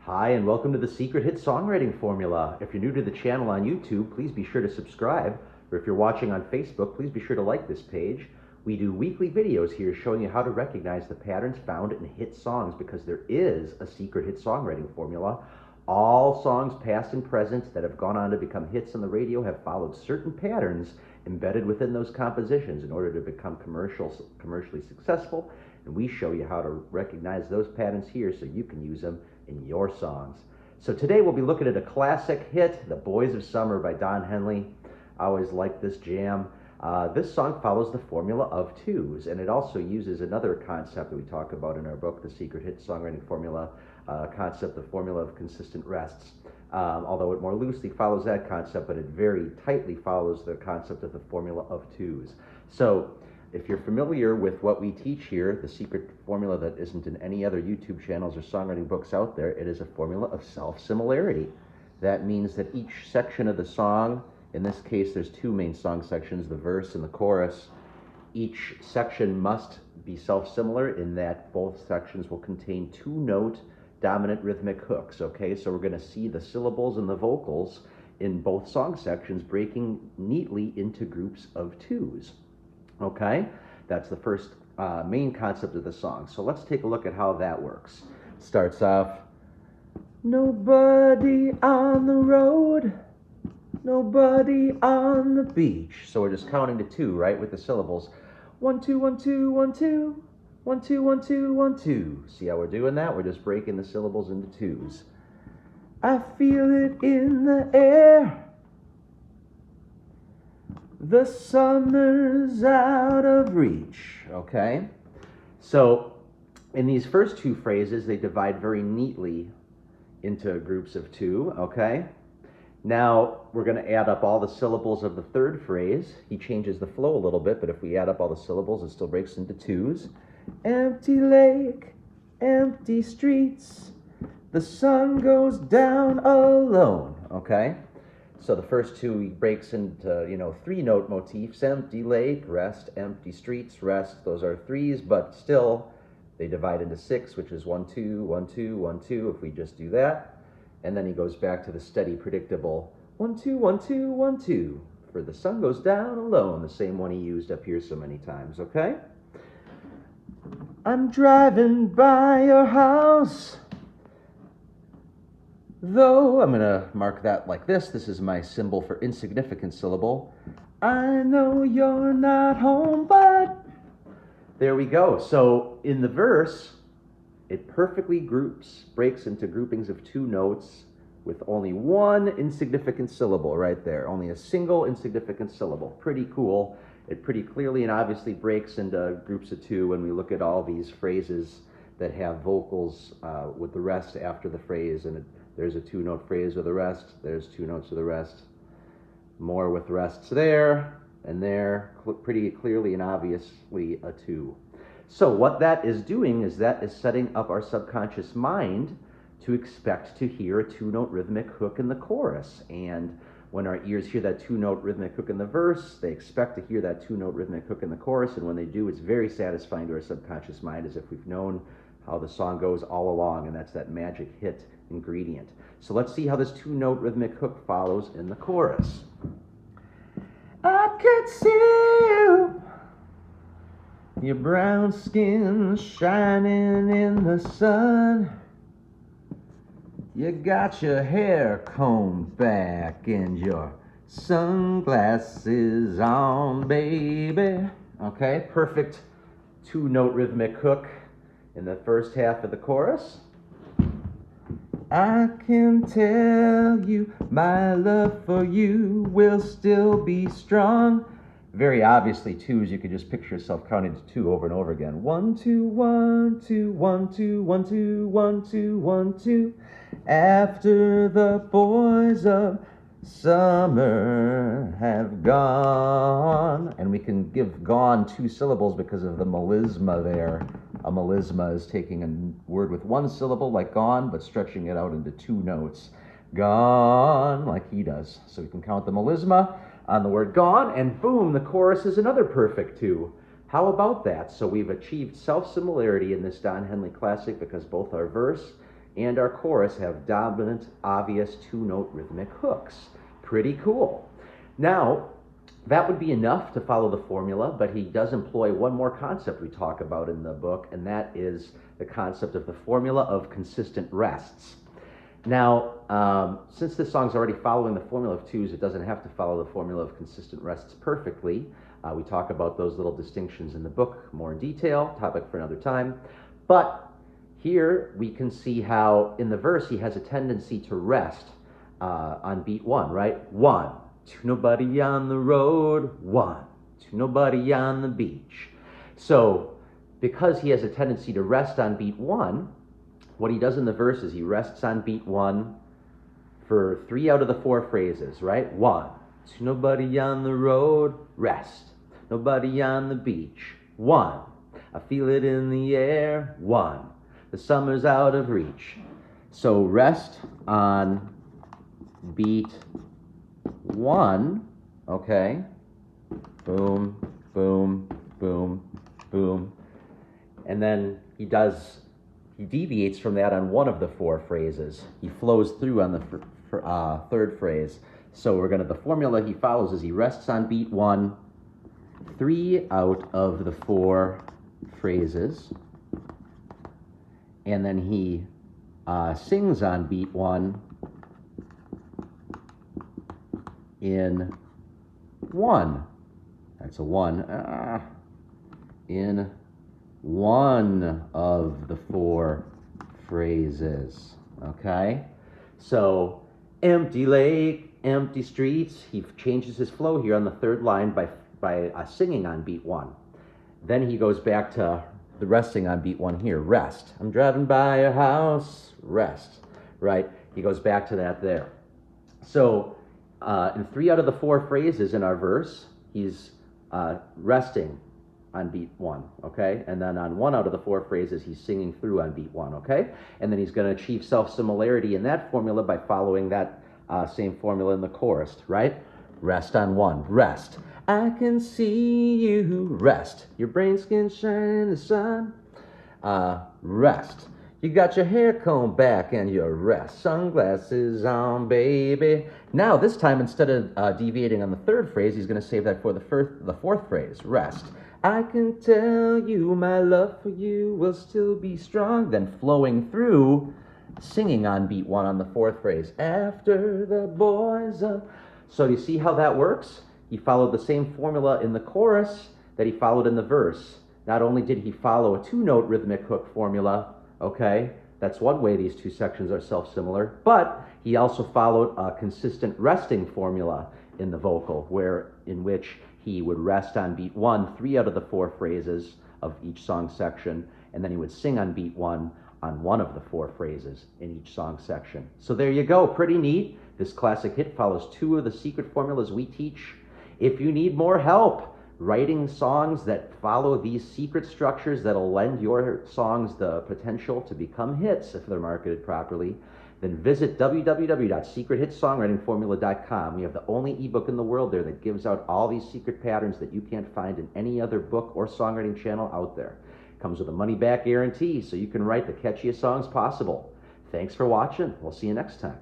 Hi, and welcome to the Secret Hit Songwriting Formula. If you're new to the channel on YouTube, please be sure to subscribe. Or if you're watching on Facebook, please be sure to like this page. We do weekly videos here showing you how to recognize the patterns found in hit songs because there is a secret hit songwriting formula. All songs, past and present, that have gone on to become hits on the radio have followed certain patterns embedded within those compositions in order to become commercially successful. And we show you how to recognize those patterns here so you can use them in your songs. So today we'll be looking at a classic hit, The Boys of Summer by Don Henley. I always liked this jam. This song follows the formula of twos, and it also uses another concept that we talk about in our book, The Secret Hit Songwriting Formula, concept, the formula of consistent rests. Although it more loosely follows that concept, but it very tightly follows the concept of the formula of twos. So if you're familiar with what we teach here, the secret formula that isn't in any other YouTube channels or songwriting books out there, it is a formula of self-similarity. That means that each section of the song, in this case there's two main song sections, the verse and the chorus, each section must be self-similar in that both sections will contain two-note dominant rhythmic hooks, okay? So we're going to see the syllables and the vocals in both song sections breaking neatly into groups of twos. Okay, that's the first main concept of the song. So let's take a look at how that works. Starts off, nobody on the road, nobody on the beach. So we're just counting to two, right, with the syllables. 1, 2, 1, 2, 1, 2, 1, 2, 1, 2, 1, 2. See how we're doing that? We're just breaking the syllables into twos. I feel it in the air. The summer's out of reach, okay? So in these first two phrases, they divide very neatly into groups of two, okay? Now we're going to add up all the syllables of the third phrase. He changes the flow a little bit, but if we add up all the syllables, it still breaks into twos. Empty lake, empty streets, the sun goes down alone, okay? So the first two he breaks into, three-note motifs: empty lake, rest; empty streets, rest. Those are threes, but still they divide into six, which is 1, 2, 1, 2, 1, 2, if we just do that. And then he goes back to the steady, predictable 1, 2, 1, 2, 1, 2, for the sun goes down alone, the same one he used up here so many times, okay? I'm driving by your house. Though, I'm going to mark that like this. This is my symbol for insignificant syllable. I know you're not home, but... There we go. So in the verse, it perfectly breaks into groupings of two notes with only one insignificant syllable right there. Only a single insignificant syllable. Pretty cool. It pretty clearly and obviously breaks into groups of two when we look at all these phrases that have vocals with the rest after the phrase, and there's a two-note phrase with a rest, there's two notes with a rest, more with rests there, and there, pretty clearly and obviously a two. So what that is doing is that is setting up our subconscious mind to expect to hear a two-note rhythmic hook in the chorus. And when our ears hear that two-note rhythmic hook in the verse, they expect to hear that two-note rhythmic hook in the chorus, and when they do, it's very satisfying to our subconscious mind, as if we've known how the song goes all along, and that's that magic hit ingredient. So let's see how this two-note rhythmic hook follows in the chorus. I could see you, your brown skin shining in the sun. You got your hair combed back and your sunglasses on, baby. Okay, perfect two-note rhythmic hook in the first half of the chorus. I can tell you my love for you will still be strong. Very obviously twos, you could just picture yourself counting to two over and over again. 1, 2, 1, 2, 1, 2, 1, 2, 1, 2, 1, 2. After the boys of summer have gone. And we can give gone two syllables because of the melisma there. A melisma is taking a word with one syllable, like gone, but stretching it out into two notes. Gone, like he does. So we can count the melisma on the word gone, and boom, the chorus is another perfect two. How about that? So we've achieved self-similarity in this Don Henley classic because both our verse and our chorus have dominant, obvious two-note rhythmic hooks. Pretty cool. Now, that would be enough to follow the formula, but he does employ one more concept we talk about in the book, and that is the concept of the formula of consistent rests. Now, since this song's already following the formula of twos, it doesn't have to follow the formula of consistent rests perfectly. We talk about those little distinctions in the book more in detail, topic for another time. But here we can see how in the verse he has a tendency to rest on beat one, right? One, to nobody on the road, one, to nobody on the beach. So because he has a tendency to rest on beat one, what he does in the verse is he rests on beat one for 3 out of the 4 phrases, right? One, to nobody on the road, rest. Nobody on the beach, one. I feel it in the air, one. The summer's out of reach. So rest on beat one, okay? Boom, boom, boom, boom. And then he deviates from that on one of the 4 phrases. He flows through on the third phrase. So the formula he follows is he rests on beat one, 3 out of the 4 phrases, and then he sings on beat one in 1. That's a 1. In 1 of the 4 phrases. Okay? So, empty lake, empty streets. He changes his flow here on the 3rd line by singing on beat 1. Then he goes back to the resting on beat 1 here. Rest. I'm driving by a house. Rest. Right? He goes back to that there. So, in 3 out of the 4 phrases in our verse, he's resting on beat 1, okay? And then on 1 out of the 4 phrases, he's singing through on beat 1, okay? And then he's going to achieve self-similarity in that formula by following that same formula in the chorus, right? Rest on 1, rest. I can see you, rest. Your brain skin shine in the sun, rest. You got your hair combed back and your rest. Sunglasses on, baby. Now, this time, instead of deviating on the 3rd phrase, he's going to save that for the 4th phrase, rest. I can tell you my love for you will still be strong. Then flowing through, singing on beat 1 on the 4th phrase. After the boys up. So you see how that works? He followed the same formula in the chorus that he followed in the verse. Not only did he follow a 2-note rhythmic hook formula, okay, that's one way these 2 sections are self-similar, but he also followed a consistent resting formula in the vocal, in which he would rest on beat 1, 3 out of the 4 phrases of each song section, and then he would sing on beat 1 on 1 of the 4 phrases in each song section. So there you go, pretty neat. This classic hit follows 2 of the secret formulas we teach. If you need more help writing songs that follow these secret structures that'll lend your songs the potential to become hits if they're marketed properly, then visit www.secrethitsongwritingformula.com. We have the only ebook in the world there that gives out all these secret patterns that you can't find in any other book or songwriting channel out there. It comes with a money-back guarantee, so you can write the catchiest songs possible. Thanks for watching. We'll see you next time.